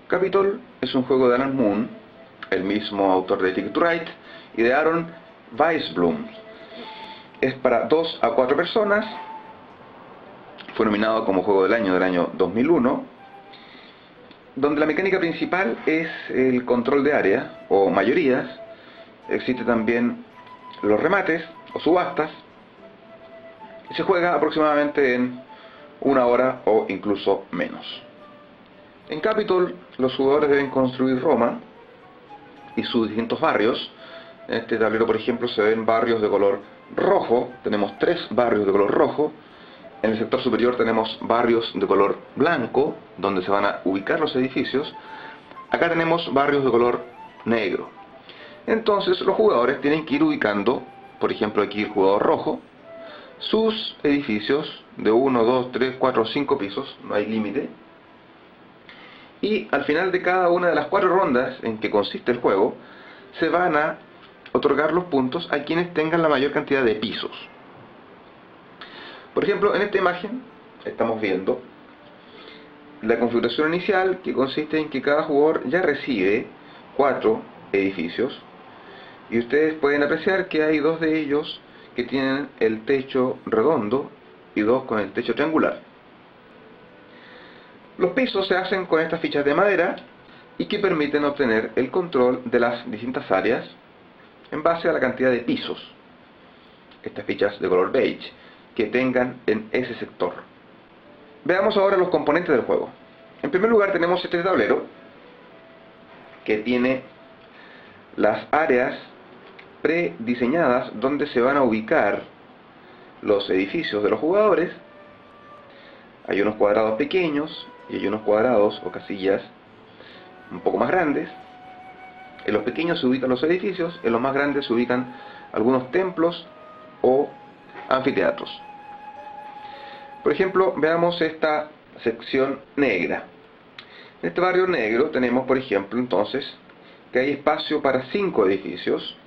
Capitol es un juego de Alan Moon, el mismo autor de Ticket to Ride, y de Aaron Weisblum. Es para 2 a 4 personas. Fue nominado como Juego del año 2001, donde la mecánica principal es el control de área o mayorías. Existe también los remates o subastas. Se juega aproximadamente en 1 hora o incluso menos. En Capitol los jugadores deben construir Roma y sus distintos barrios. En este tablero, por ejemplo, se ven barrios de color rojo. Tenemos 3 barrios de color rojo. En el sector superior tenemos barrios de color blanco, donde se van a ubicar los edificios. Acá tenemos barrios de color negro. Entonces los jugadores tienen que ir ubicando, por ejemplo aquí el jugador rojo, sus edificios de 1, 2, 3, 4, 5 pisos, no hay límite. Y al final de cada una de las 4 rondas en que consiste el juego, se van a otorgar los puntos a quienes tengan la mayor cantidad de pisos. Por ejemplo, en esta imagen estamos viendo la configuración inicial, que consiste en que cada jugador ya recibe 4 edificios, y ustedes pueden apreciar que hay 2 de ellos que tienen el techo redondo y 2 con el techo triangular. Los pisos se hacen con estas fichas de madera y que permiten obtener el control de las distintas áreas en base a la cantidad de pisos, estas fichas de color beige, que tengan en ese sector. Veamos ahora los componentes del juego. En primer lugar tenemos este tablero que tiene las áreas prediseñadas donde se van a ubicar los edificios de los jugadores. Hay unos cuadrados pequeños y hay unos cuadrados o casillas un poco más grandes. En los pequeños se ubican los edificios, en los más grandes se ubican algunos templos o anfiteatros. Por ejemplo, veamos esta sección negra. En este barrio negro tenemos, por ejemplo, entonces, que hay espacio para 5 edificios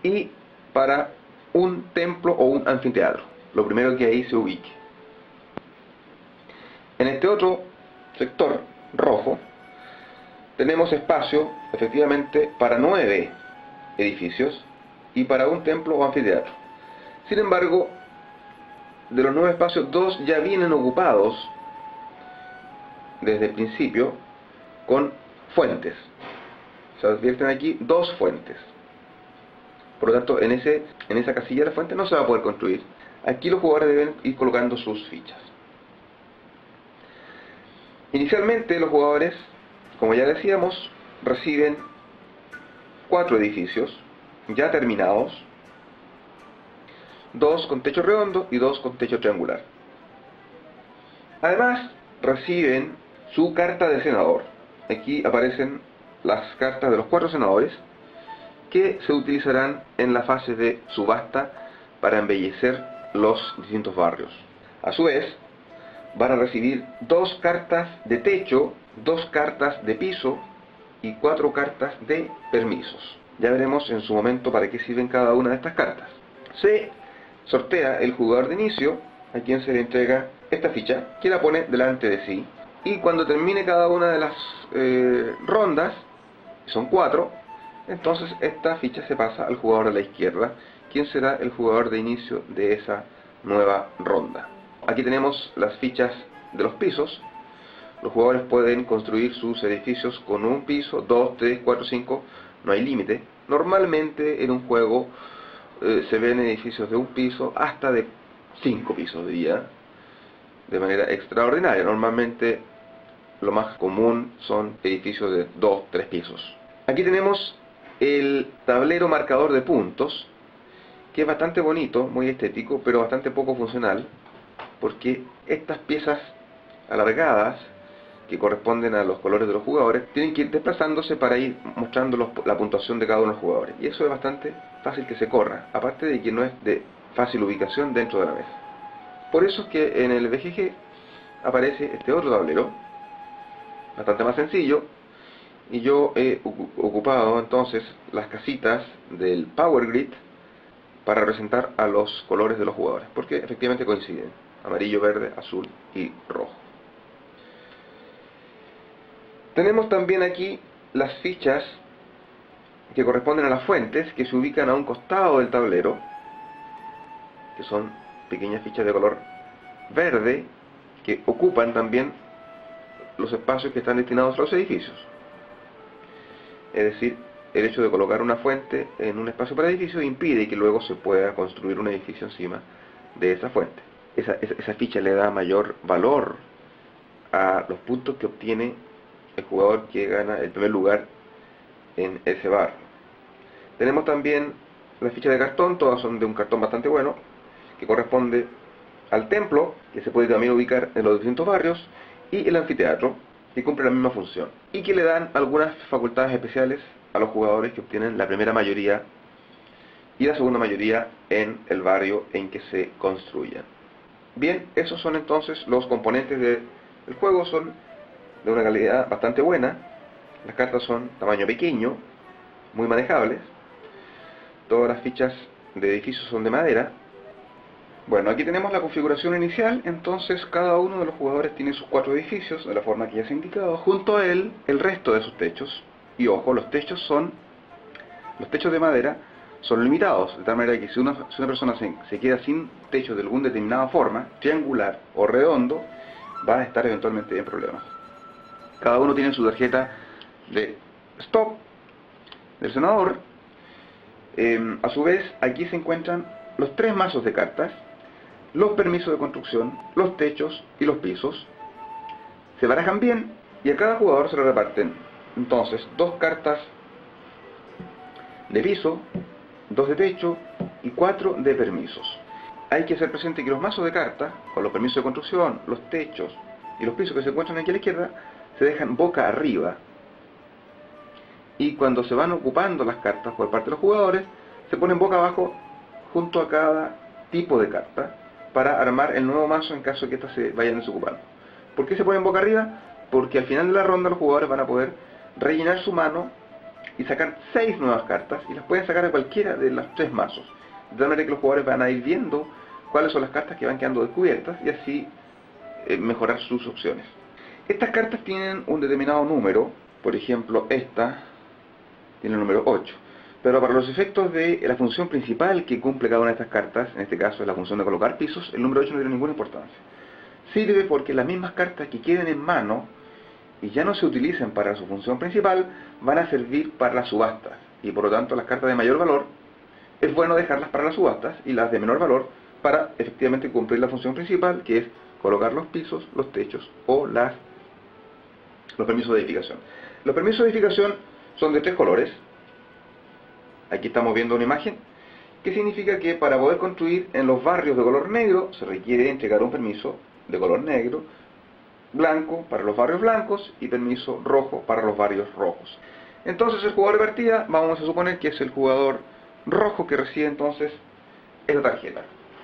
y para un templo o un anfiteatro, lo primero que ahí se ubique. En este otro sector rojo tenemos espacio efectivamente para 9 edificios y para un templo o anfiteatro. Sin embargo, de los 9 espacios, 2 ya vienen ocupados desde el principio con fuentes. Se advierten aquí 2 fuentes. Por lo tanto, en esa casilla de la fuente no se va a poder construir. Aquí los jugadores deben ir colocando sus fichas. Inicialmente los jugadores, como ya decíamos, reciben 4 edificios ya terminados, 2 con techo redondo y 2 con techo triangular. Además, reciben su carta de senador. Aquí aparecen las cartas de los 4 senadores que se utilizarán en la fase de subasta para embellecer los distintos barrios. A su vez, van a recibir 2 cartas de techo, 2 cartas de piso y 4 cartas de permisos. Ya veremos en su momento para qué sirven cada una de estas cartas. Se sortea el jugador de inicio, a quien se le entrega esta ficha, que la pone delante de sí, y cuando termine cada una de las rondas, son 4, entonces esta ficha se pasa al jugador de la izquierda, quien será el jugador de inicio de esa nueva ronda. Aquí tenemos las fichas de los pisos. Los jugadores pueden construir sus edificios con un piso, 2, 3, 4, 5, no hay límite. Normalmente en un juego se ven edificios de un piso hasta de 5 pisos, diría, de manera extraordinaria. Normalmente lo más común son edificios de 2, 3 pisos. Aquí tenemos el tablero marcador de puntos, que es bastante bonito, muy estético, pero bastante poco funcional, porque estas piezas alargadas, que corresponden a los colores de los jugadores, tienen que ir desplazándose para ir mostrando la puntuación de cada uno de los jugadores. Y eso es bastante fácil que se corra, aparte de que no es de fácil ubicación dentro de la mesa. Por eso es que en el BGG aparece este otro tablero, bastante más sencillo, y yo he ocupado entonces las casitas del Power Grid para representar a los colores de los jugadores, porque efectivamente coinciden: amarillo, verde, azul y rojo. Tenemos también aquí las fichas que corresponden a las fuentes, que se ubican a un costado del tablero, que son pequeñas fichas de color verde, que ocupan también los espacios que están destinados a los edificios. Es decir, el hecho de colocar una fuente en un espacio para edificios impide que luego se pueda construir un edificio encima de esa fuente. Esa ficha le da mayor valor a los puntos que obtiene el jugador que gana el primer lugar en ese bar. Tenemos también las fichas de cartón, todas son de un cartón bastante bueno, que corresponde al templo, que se puede también ubicar en los distintos barrios, y el anfiteatro, que cumple la misma función, y que le dan algunas facultades especiales a los jugadores que obtienen la primera mayoría y la segunda mayoría en el barrio en que se construyan. Bien, esos son entonces los componentes del juego, son de una calidad bastante buena. Las cartas son tamaño pequeño, muy manejables. Todas las fichas de edificios son de madera. Bueno, aquí tenemos la configuración inicial. Entonces cada uno de los jugadores tiene sus 4 edificios de la forma que ya se ha indicado. Junto a él, el resto de sus techos. Y ojo, los techos de madera son limitados, de tal manera que si una persona se queda sin techo de alguna determinada forma, triangular o redondo, va a estar eventualmente en problemas. Cada uno tiene su tarjeta de stop del senador. A su vez, aquí se encuentran los 3 mazos de cartas, los permisos de construcción, los techos y los pisos. Se barajan bien y a cada jugador se le reparten entonces 2 cartas de piso, 2 de techo y 4 de permisos. Hay que hacer presente que los mazos de cartas, con los permisos de construcción, los techos y los pisos que se encuentran aquí a la izquierda, se dejan boca arriba. Y cuando se van ocupando las cartas por parte de los jugadores, se ponen boca abajo junto a cada tipo de carta para armar el nuevo mazo en caso de que éstas se vayan desocupando. ¿Por qué se ponen boca arriba? Porque al final de la ronda los jugadores van a poder rellenar su mano y sacar 6 nuevas cartas, y las pueden sacar de cualquiera de los 3 mazos, de tal manera que los jugadores van a ir viendo cuáles son las cartas que van quedando descubiertas y así mejorar sus opciones. Estas cartas tienen un determinado número. Por ejemplo, esta tiene el número 8, pero para los efectos de la función principal que cumple cada una de estas cartas, en este caso es la función de colocar pisos, el número 8 no tiene ninguna importancia. Sirve porque las mismas cartas que queden en mano y ya no se utilicen para su función principal, van a servir para las subastas, y por lo tanto las cartas de mayor valor es bueno dejarlas para las subastas, y las de menor valor para efectivamente cumplir la función principal, que es colocar los pisos, los techos o los permisos de edificación. Los permisos de edificación son de 3 colores. Aquí estamos viendo una imagen que significa que para poder construir en los barrios de color negro se requiere entregar un permiso de color negro, blanco para los barrios blancos y permiso rojo para los barrios rojos. Entonces el jugador de partida, vamos a suponer que es el jugador rojo que recibe entonces esta tarjeta.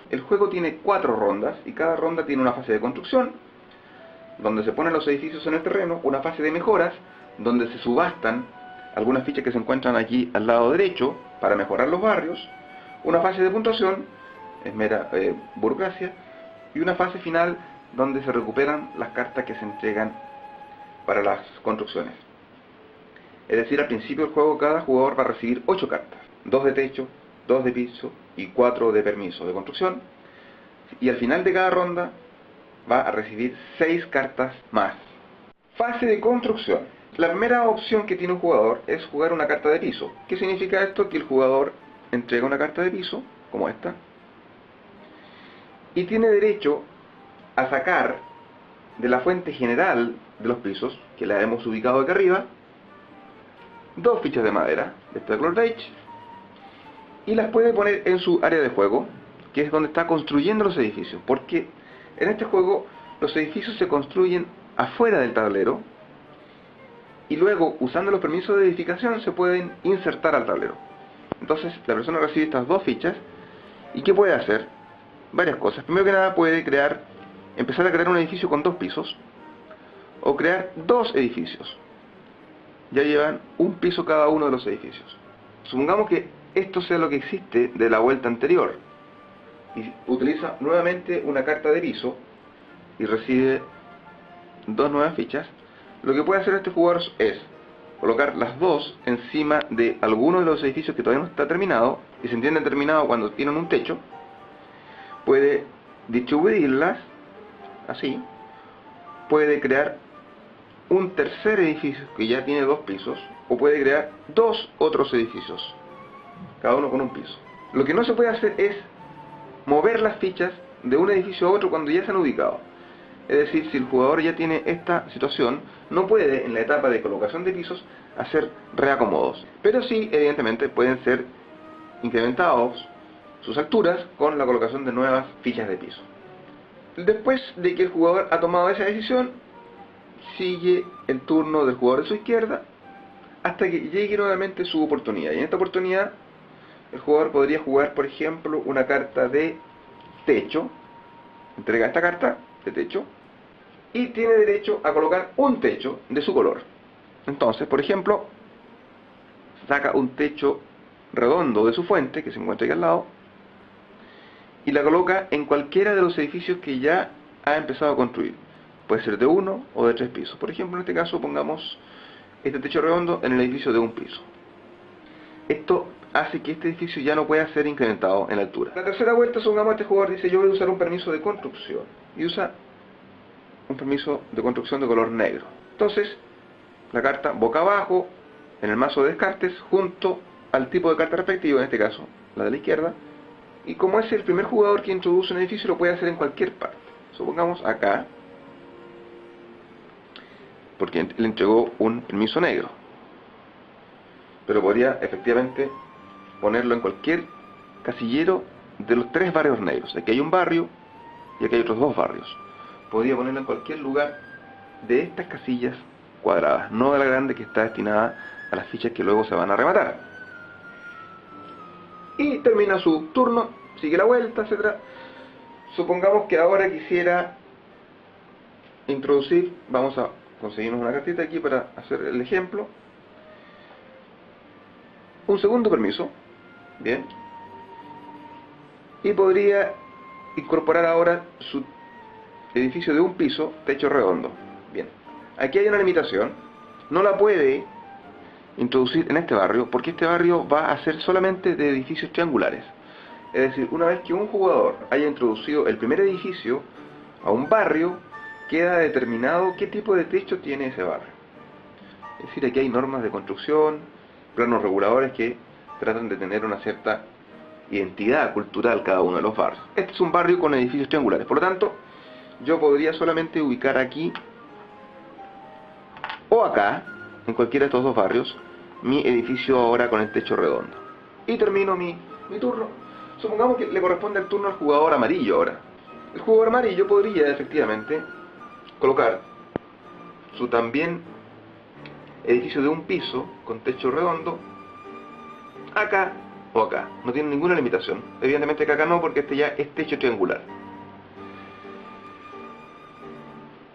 El juego tiene 4 rondas y cada ronda tiene una fase de construcción, donde se ponen los edificios en el terreno, una fase de mejoras, donde se subastan algunas fichas que se encuentran aquí al lado derecho para mejorar los barrios, una fase de puntuación, es mera burocracia, y una fase final donde se recuperan las cartas que se entregan para las construcciones. Es decir, al principio del juego cada jugador va a recibir 8 cartas, 2 de techo, 2 de piso y 4 de permiso de construcción, y al final de cada ronda va a recibir 6 cartas más. Fase de construcción. La primera opción que tiene un jugador es jugar una carta de piso. ¿Qué significa esto? Que el jugador entrega una carta de piso, como esta, y tiene derecho a sacar de la fuente general de los pisos, que la hemos ubicado aquí arriba, 2 fichas de madera de este color beige, y las puede poner en su área de juego, que es donde está construyendo los edificios, porque en este juego los edificios se construyen afuera del tablero y luego, usando los permisos de edificación, se pueden insertar al tablero. Entonces la persona recibe estas 2 fichas, y ¿qué puede hacer? Varias cosas. Primero que nada puede empezar a crear un edificio con 2 pisos, o crear 2 edificios. Ya llevan un piso cada uno de los edificios. Supongamos que esto sea lo que existe de la vuelta anterior, y utiliza nuevamente una carta de piso y recibe 2 nuevas fichas. lo que puede hacer este jugador es colocar las dos encima de alguno de los edificios que todavía no está terminado, y se entiende terminado cuando tienen un techo. Puede distribuirlas así, puede crear un tercer edificio que ya tiene 2 pisos, o puede crear 2 otros edificios, cada uno con un piso. Lo que no se puede hacer es mover las fichas de un edificio a otro cuando ya se han ubicado. Es decir, si el jugador ya tiene esta situación, no puede en la etapa de colocación de pisos hacer reacomodos. Pero sí, evidentemente, pueden ser incrementados sus alturas con la colocación de nuevas fichas de piso. Después de que el jugador ha tomado esa decisión, sigue el turno del jugador de su izquierda hasta que llegue nuevamente su oportunidad. Y en esta oportunidad, el jugador podría jugar, por ejemplo, una carta de techo. Entrega esta carta de techo y tiene derecho a colocar un techo de su color. Entonces, por ejemplo, saca un techo redondo de su fuente, que se encuentra aquí al lado, y la coloca en cualquiera de los edificios que ya ha empezado a construir. Puede ser de 1 o de 3 pisos. Por ejemplo, en este caso pongamos este techo redondo en el edificio de 1 piso. Esto hace que este edificio ya no pueda ser incrementado en altura. La tercera vuelta, supongamos, este jugador dice: yo voy a usar un permiso de construcción, y usa un permiso de construcción de color negro. Entonces, la carta boca abajo en el mazo de descartes junto al tipo de carta respectivo, en este caso la de la izquierda, y como es el primer jugador que introduce un edificio, lo puede hacer en cualquier parte. Supongamos acá, porque le entregó un permiso negro, pero podría efectivamente ponerlo en cualquier casillero de los 3 barrios negros. Aquí hay un barrio y aquí hay otros 2 barrios. Podría ponerlo en cualquier lugar de estas casillas cuadradas, no de la grande que está destinada a las fichas que luego se van a rematar. Y termina su turno, sigue la vuelta, etc. Supongamos que ahora quisiera introducir, vamos a conseguirnos una cartita aquí para hacer el ejemplo, un segundo permiso, bien, y podría incorporar ahora su edificio de 1 piso, techo redondo. Bien, aquí hay una limitación, no la puede introducir en este barrio, porque este barrio va a ser solamente de edificios triangulares. Es decir, una vez que un jugador haya introducido el primer edificio a un barrio, queda determinado qué tipo de techo tiene ese barrio. Es decir, aquí hay normas de construcción, planos reguladores que tratan de tener una cierta identidad cultural cada uno de los barrios. Este es un barrio con edificios triangulares, por lo tanto, yo podría solamente ubicar aquí o acá, en cualquiera de estos 2 barrios, mi edificio ahora con el techo redondo. Y termino mi turno. Supongamos que le corresponde el turno al jugador amarillo ahora. El jugador amarillo podría efectivamente colocar su también edificio de 1 piso con techo redondo acá o acá. No tiene ninguna limitación. Evidentemente que acá no, porque este ya es techo triangular.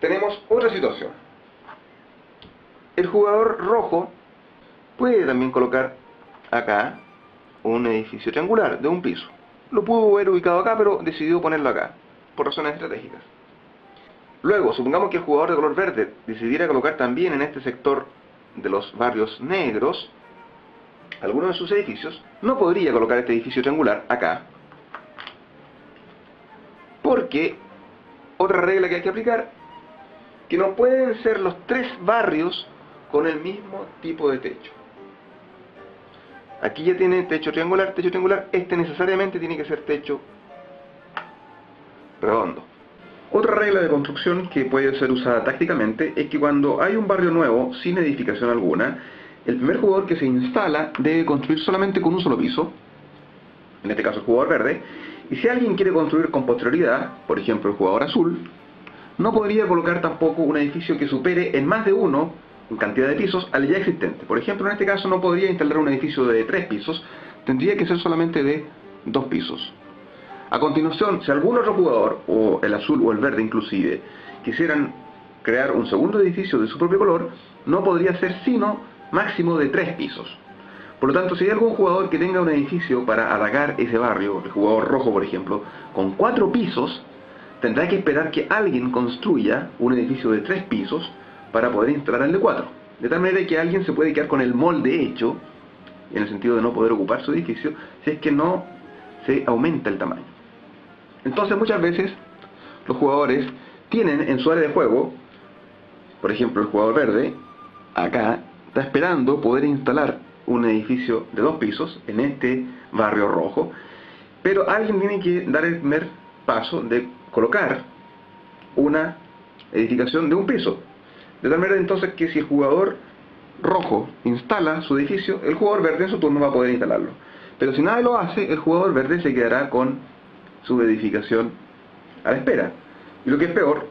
Tenemos otra situación. El jugador rojo puede también colocar acá un edificio triangular de 1 piso. Lo pudo haber ubicado acá, pero decidió ponerlo acá, por razones estratégicas. Luego, supongamos que el jugador de color verde decidiera colocar también en este sector de los barrios negros alguno de sus edificios. No podría colocar este edificio triangular acá, porque otra regla que hay que aplicar, que no pueden ser los 3 barrios con el mismo tipo de techo. Aquí ya tiene techo triangular, este necesariamente tiene que ser techo redondo. Otra regla de construcción que puede ser usada tácticamente es que cuando hay un barrio nuevo sin edificación alguna, el primer jugador que se instala debe construir solamente con un solo piso, en este caso el jugador verde, y si alguien quiere construir con posterioridad, por ejemplo el jugador azul, no podría colocar tampoco un edificio que supere en más de 1 en cantidad de pisos al ya existente. Por ejemplo, en este caso no podría instalar un edificio de 3 pisos, tendría que ser solamente de 2 pisos. A continuación, si algún otro jugador, o el azul o el verde inclusive, quisieran crear un segundo edificio de su propio color, no podría ser sino máximo de 3 pisos. Por lo tanto, si hay algún jugador que tenga un edificio para atacar ese barrio, el jugador rojo por ejemplo, con 4 pisos, tendrá que esperar que alguien construya un edificio de 3 pisos para poder instalar el D4. De tal manera que alguien se puede quedar con el molde hecho, en el sentido de no poder ocupar su edificio, si es que no se aumenta el tamaño. Entonces muchas veces los jugadores tienen en su área de juego, por ejemplo el jugador verde, acá, está esperando poder instalar un edificio de 2 pisos en este barrio rojo, pero alguien tiene que dar el primer paso de colocar una edificación de 1 piso. De tal manera entonces que si el jugador rojo instala su edificio, el jugador verde en su turno va a poder instalarlo. Pero si nadie lo hace, el jugador verde se quedará con su edificación a la espera. Y lo que es peor,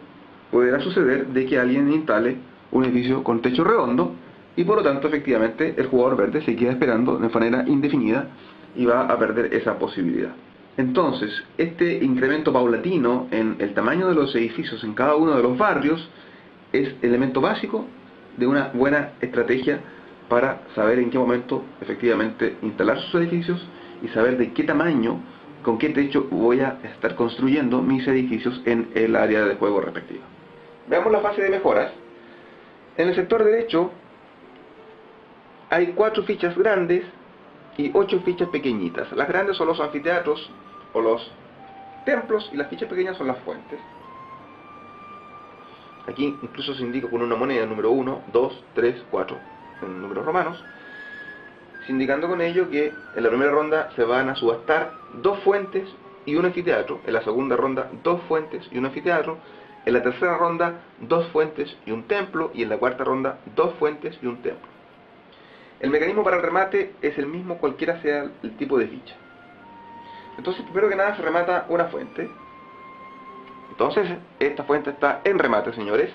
podrá suceder de que alguien instale un edificio con techo redondo y por lo tanto efectivamente el jugador verde se queda esperando de manera indefinida y va a perder esa posibilidad. Entonces, este incremento paulatino en el tamaño de los edificios en cada uno de los barrios es elemento básico de una buena estrategia para saber en qué momento efectivamente instalar sus edificios y saber de qué tamaño, con qué techo voy a estar construyendo mis edificios en el área de juego respectiva. Veamos la fase de mejoras. En el sector derecho hay 4 fichas grandes y 8 fichas pequeñitas. Las grandes son los anfiteatros o los templos y las fichas pequeñas son las fuentes. Aquí incluso se indica con una moneda, número 1, 2, 3, 4, en números romanos, indicando con ello que en la primera ronda se van a subastar 2 fuentes y un anfiteatro, en la segunda ronda 2 fuentes y un anfiteatro, en la tercera ronda 2 fuentes y un templo, y en la cuarta ronda 2 fuentes y un templo. El mecanismo para el remate es el mismo cualquiera sea el tipo de ficha. Entonces, primero que nada se remata una fuente. Entonces, esta fuente está en remate, señores.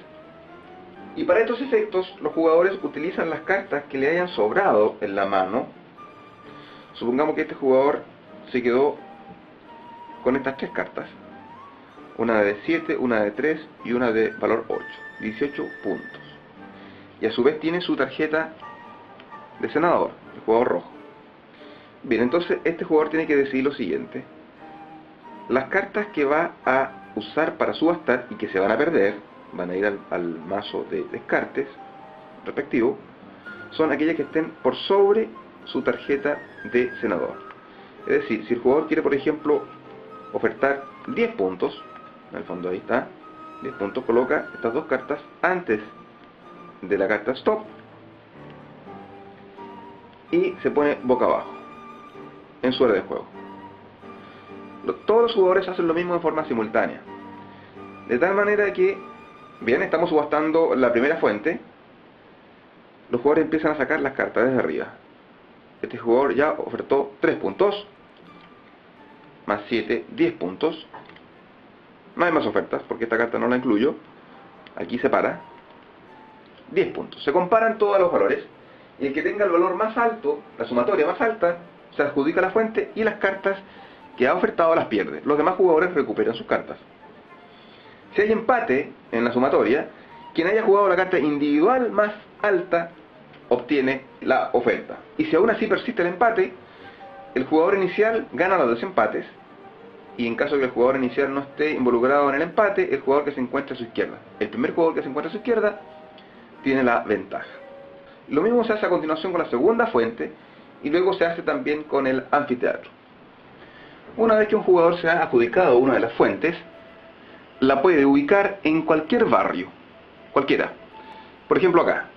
Y para estos efectos, los jugadores utilizan las cartas que le hayan sobrado en la mano. Supongamos que este jugador se quedó con estas 3 cartas. Una de 7, una de 3 y una de valor 8. 18 puntos. Y a su vez tiene su tarjeta de senador, el jugador rojo. Bien, entonces este jugador tiene que decidir lo siguiente. Las cartas que va a usar para subastar y que se van a perder, van a ir al mazo de descartes respectivo, son aquellas que estén por sobre su tarjeta de senador. Es decir, si el jugador quiere, por ejemplo, ofertar 10 puntos, en el fondo ahí está, 10 puntos, coloca estas 2 cartas antes de la carta stop y se pone boca abajo en su área de juego. Todos los jugadores hacen lo mismo de forma simultánea, de tal manera que, bien, estamos subastando la primera fuente, los jugadores empiezan a sacar las cartas desde arriba. Este jugador ya ofertó 3 puntos, más 7, 10 puntos. No hay más ofertas porque esta carta no la incluyo. Aquí se para. 10 puntos. Se comparan todos los valores y el que tenga el valor más alto, la sumatoria más alta, se adjudica la fuente y las cartas que ha ofertado las pierde. Los demás jugadores recuperan sus cartas. Si hay empate en la sumatoria, quien haya jugado la carta individual más alta obtiene la oferta. Y si aún así persiste el empate, el jugador inicial gana los desempates. Y en caso de que el jugador inicial no esté involucrado en el empate, el jugador que se encuentra a su izquierda, el primer jugador que se encuentra a su izquierda, tiene la ventaja. Lo mismo se hace a continuación con la segunda fuente y luego se hace también con el anfiteatro. Una vez que un jugador se ha adjudicado una de las fuentes, la puede ubicar en cualquier barrio, cualquiera. Por ejemplo acá.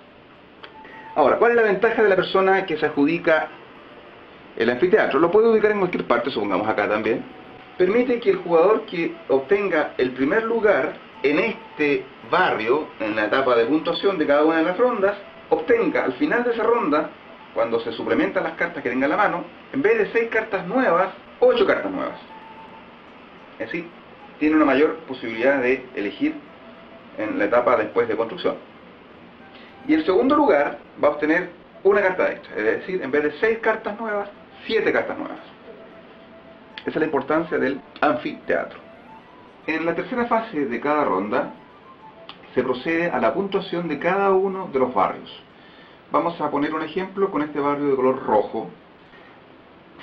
Ahora, ¿cuál es la ventaja de la persona que se adjudica el anfiteatro? Lo puede ubicar en cualquier parte, supongamos acá también. Permite que el jugador que obtenga el primer lugar en este barrio, en la etapa de puntuación de cada una de las rondas, obtenga al final de esa ronda, cuando se suplementan las cartas que tenga en la mano, en vez de 6 cartas nuevas, 8 cartas nuevas. Así, tiene una mayor posibilidad de elegir en la etapa después de construcción. Y el segundo lugar va a obtener una carta extra, es decir, en vez de 6 cartas nuevas, 7 cartas nuevas. Esa es la importancia del anfiteatro. En la tercera fase de cada ronda se procede a la puntuación de cada uno de los barrios. Vamos a poner un ejemplo con este barrio de color rojo.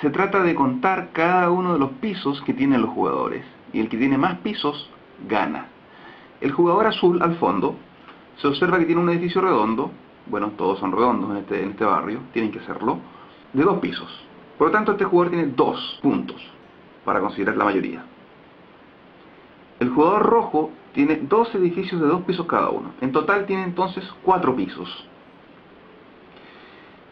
Se trata de contar cada uno de los pisos que tienen los jugadores, y el que tiene más pisos gana. El jugador azul al fondo Se observa que tiene un edificio redondo, bueno, todos son redondos en este barrio, tienen que serlo, de 2 pisos. Por lo tanto, este jugador tiene 2 puntos para considerar la mayoría. El jugador rojo tiene 2 edificios de 2 pisos cada uno. En total tiene entonces 4 pisos.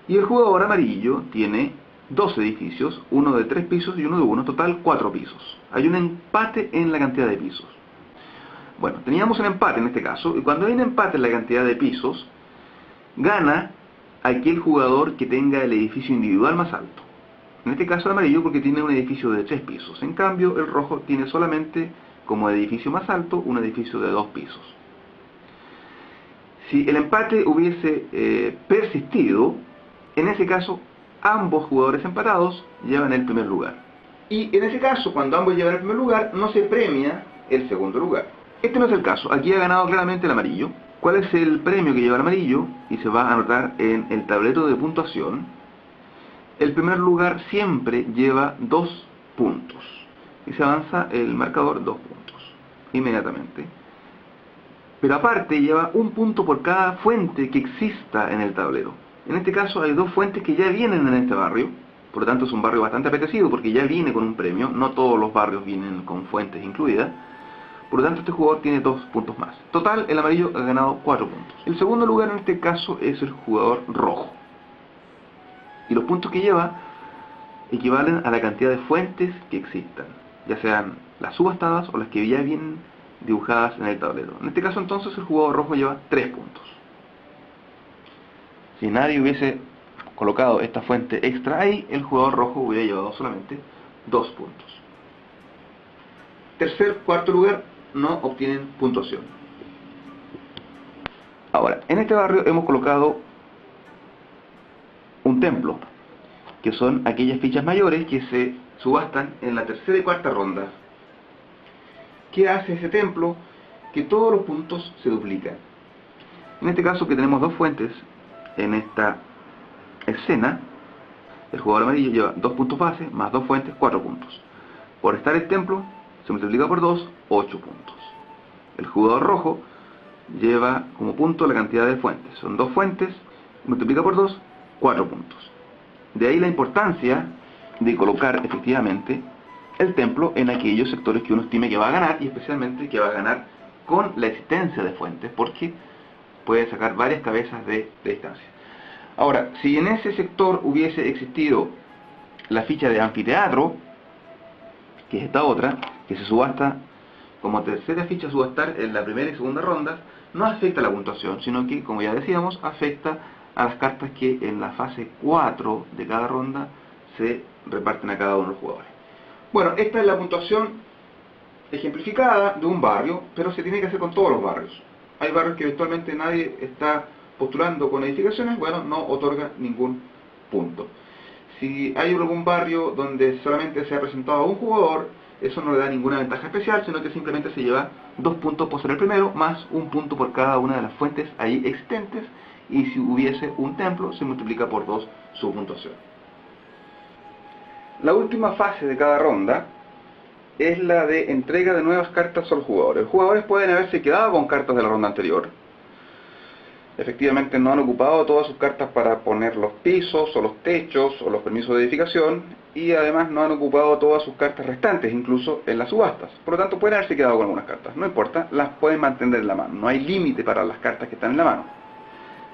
Y el jugador amarillo tiene 2 edificios, uno de 3 pisos y uno de 1, total 4 pisos. Hay un empate en la cantidad de pisos. Bueno, teníamos un empate en este caso, y cuando hay un empate en la cantidad de pisos, gana aquel jugador que tenga el edificio individual más alto. En este caso el amarillo porque tiene un edificio de 3 pisos. En cambio, el rojo tiene solamente como edificio más alto un edificio de 2 pisos. Si el empate hubiese persistido, en ese caso ambos jugadores empatados llevan el primer lugar. Y en ese caso, cuando ambos llevan el primer lugar, no se premia el segundo lugar. Este no es el caso. Aquí ha ganado claramente el amarillo. ¿Cuál es el premio que lleva el amarillo? Y se va a anotar en el tablero de puntuación. El primer lugar siempre lleva 2 puntos. Y se avanza el marcador 2 puntos. Inmediatamente. Pero aparte lleva 1 punto por cada fuente que exista en el tablero. En este caso hay 2 fuentes que ya vienen en este barrio. Por lo tanto es un barrio bastante apetecido porque ya viene con un premio. No todos los barrios vienen con fuentes incluidas. Por lo tanto, este jugador tiene 2 puntos más. Total, el amarillo ha ganado 4 puntos. El segundo lugar en este caso es el jugador rojo. Y los puntos que lleva equivalen a la cantidad de fuentes que existan, ya sean las subastadas o las que ya vienen dibujadas en el tablero. En este caso entonces el jugador rojo lleva 3 puntos. Si nadie hubiese colocado esta fuente extra ahí, el jugador rojo hubiera llevado solamente 2 puntos. Tercer, cuarto lugar no obtienen puntuación. Ahora, en este barrio hemos colocado un templo, que son aquellas fichas mayores que se subastan en la tercera y cuarta ronda. ¿Qué hace ese templo? Que todos los puntos se duplican. En este caso, que tenemos 2 fuentes en esta escena, el jugador amarillo lleva 2 puntos base más 2 fuentes, 4 puntos. Por estar el templo se multiplica por 2, 8 puntos. El jugador rojo lleva como punto la cantidad de fuentes. Son 2 fuentes, multiplica por 2, 4 puntos. De ahí la importancia de colocar efectivamente el templo en aquellos sectores que uno estime que va a ganar, y especialmente que va a ganar con la existencia de fuentes, porque puede sacar varias cabezas de distancia. Ahora, si en ese sector hubiese existido la ficha de anfiteatro, que es esta otra, que se subasta como tercera ficha a subastar en la primera y segunda ronda, no afecta la puntuación, sino que, como ya decíamos, afecta a las cartas que en la fase 4 de cada ronda se reparten a cada uno de los jugadores. Bueno, esta es la puntuación ejemplificada de un barrio, pero se tiene que hacer con todos los barrios. Hay barrios que eventualmente nadie está postulando con edificaciones, bueno, no otorga ningún punto. Si hay algún barrio donde solamente se ha presentado un jugador, eso no le da ninguna ventaja especial, sino que simplemente se lleva 2 puntos por ser el primero, más 1 punto por cada una de las fuentes ahí existentes, y si hubiese un templo, se multiplica por 2 su puntuación. La última fase de cada ronda es la de entrega de nuevas cartas a los jugadores. Los jugadores pueden haberse quedado con cartas de la ronda anterior. Efectivamente no han ocupado todas sus cartas para poner los pisos, o los techos, o los permisos de edificación, y además no han ocupado todas sus cartas restantes, incluso en las subastas. Por lo tanto, pueden haberse quedado con algunas cartas. No importa, las pueden mantener en la mano. No hay límite para las cartas que están en la mano.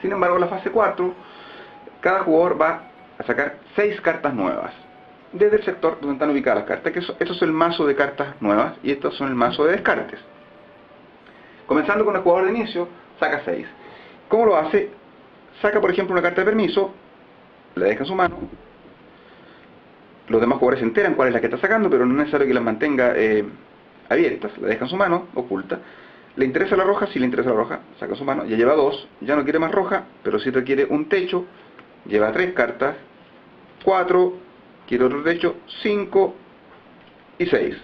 Sin embargo, en la fase 4, cada jugador va a sacar 6 cartas nuevas desde el sector donde están ubicadas las cartas. Esto es el mazo de cartas nuevas y estos son el mazo de descartes. Comenzando con el jugador de inicio, saca 6. ¿Cómo lo hace? Saca, por ejemplo, una carta de permiso, la deja en su mano. Los demás jugadores se enteran cuál es la que está sacando, pero no es necesario que las mantenga abiertas. La deja en su mano, oculta. Le interesa la roja, si le interesa la roja, saca su mano, ya lleva 2, ya no quiere más roja, pero si requiere un techo, lleva 3 cartas, 4, quiere otro techo, 5 y 6.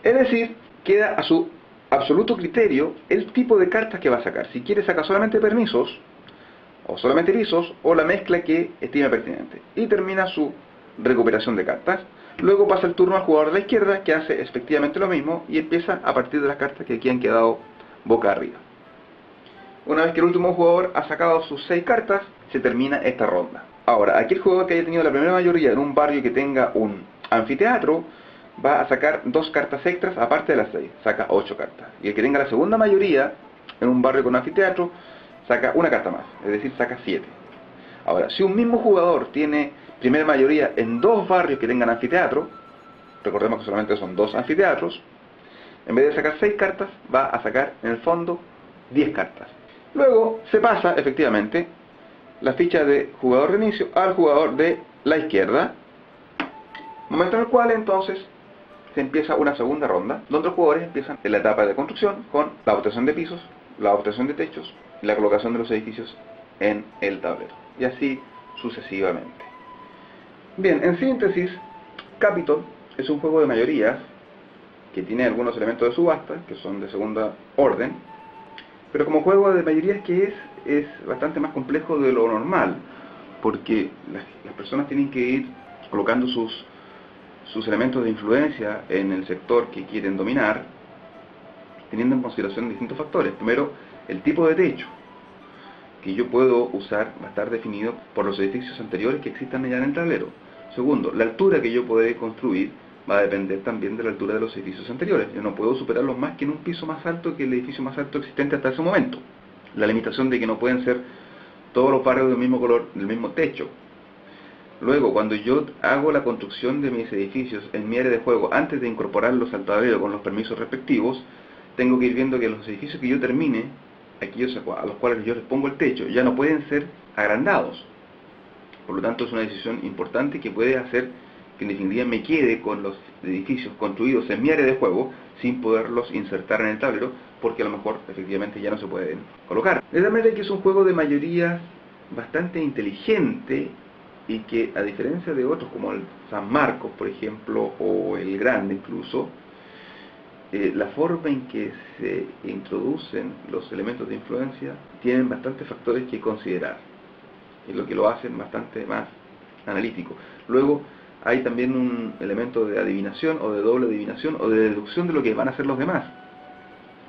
Es decir, queda a su absoluto criterio el tipo de cartas que va a sacar. Si quiere saca solamente permisos, o solamente pisos, o la mezcla que estime pertinente. Y termina su recuperación de cartas. Luego pasa el turno al jugador de la izquierda, que hace efectivamente lo mismo, y empieza a partir de las cartas que aquí han quedado boca arriba. Una vez que el último jugador ha sacado sus 6 cartas, se termina esta ronda. Ahora, aquel jugador que haya tenido la primera mayoría en un barrio que tenga un anfiteatro, va a sacar 2 cartas extras aparte de las 6, saca 8 cartas. Y el que tenga la segunda mayoría en un barrio con anfiteatro, saca una carta más, es decir, saca 7. Ahora, si un mismo jugador tiene primera mayoría en 2 barrios que tengan anfiteatro, recordemos que solamente son 2 anfiteatros, en vez de sacar 6 cartas, va a sacar en el fondo 10 cartas. Luego se pasa efectivamente la ficha de jugador de inicio al jugador de la izquierda, momento en el cual entonces se empieza una segunda ronda, donde los jugadores empiezan en la etapa de construcción con la obtención de pisos, la obtención de techos y la colocación de los edificios en el tablero, y así sucesivamente. Bien, en síntesis, Capitol es un juego de mayorías que tiene algunos elementos de subasta, que son de segunda orden, pero como juego de mayorías que es bastante más complejo de lo normal, porque las personas tienen que ir colocando sus elementos de influencia en el sector que quieren dominar, teniendo en consideración distintos factores. Primero, el tipo de techo que yo puedo usar va a estar definido por los edificios anteriores que existan ya en el tablero. Segundo, la altura que yo podré construir va a depender también de la altura de los edificios anteriores. Yo no puedo superarlos más que en un piso más alto que el edificio más alto existente hasta ese momento. La limitación de que no pueden ser todos los barrios del mismo color, del mismo techo. Luego, cuando yo hago la construcción de mis edificios en mi área de juego, antes de incorporarlos al tablero con los permisos respectivos, tengo que ir viendo que los edificios que yo termine, aquellos a los cuales yo les pongo el techo, ya no pueden ser agrandados. Por lo tanto, es una decisión importante que puede hacer que en definitiva me quede con los edificios construidos en mi área de juego sin poderlos insertar en el tablero, porque a lo mejor efectivamente ya no se pueden colocar. De tal manera que es un juego de mayoría bastante inteligente y que, a diferencia de otros como el San Marcos, por ejemplo, o el Grande incluso, la forma en que se introducen los elementos de influencia tienen bastantes factores que considerar, y lo que lo hacen bastante más analítico. Luego hay también un elemento de adivinación o de doble adivinación o de deducción de lo que van a hacer los demás,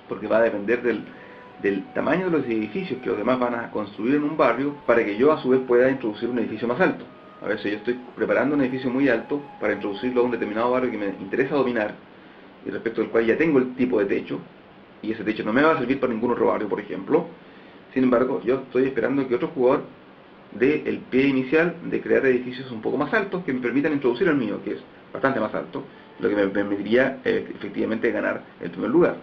porque va a depender del tamaño de los edificios que los demás van a construir en un barrio para que yo a su vez pueda introducir un edificio más alto. A veces yo estoy preparando un edificio muy alto para introducirlo a un determinado barrio que me interesa dominar y respecto del cual ya tengo el tipo de techo, y ese techo no me va a servir para ningún otro barrio, por ejemplo. Sin embargo, yo estoy esperando que otro jugador dé el pie inicial de crear edificios un poco más altos que me permitan introducir el mío, que es bastante más alto, lo que me permitiría efectivamente ganar el primer lugar.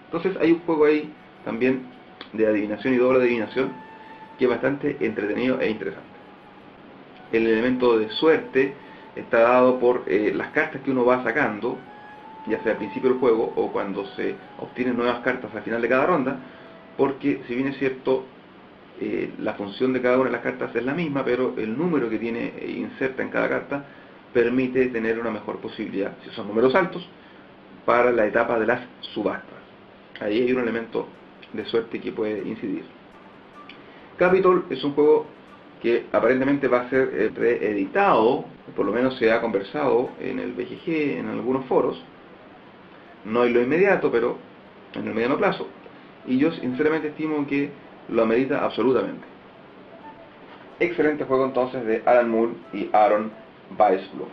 Entonces hay un juego ahí también de adivinación y doble adivinación que es bastante entretenido e interesante. El elemento de suerte está dado por las cartas que uno va sacando, ya sea al principio del juego o cuando se obtienen nuevas cartas al final de cada ronda, porque si bien es cierto, la función de cada una de las cartas es la misma, pero el número que tiene inserta en cada carta permite tener una mejor posibilidad, si son números altos, para la etapa de las subastas. Ahí hay un elemento de suerte que puede incidir. Capitol es un juego que aparentemente va a ser reeditado, por lo menos se ha conversado en el BGG, en algunos foros, no en lo inmediato, pero en el mediano plazo. Y yo sinceramente estimo que lo amerita absolutamente. Excelente juego entonces de Alan Moore y Aaron Weisblum.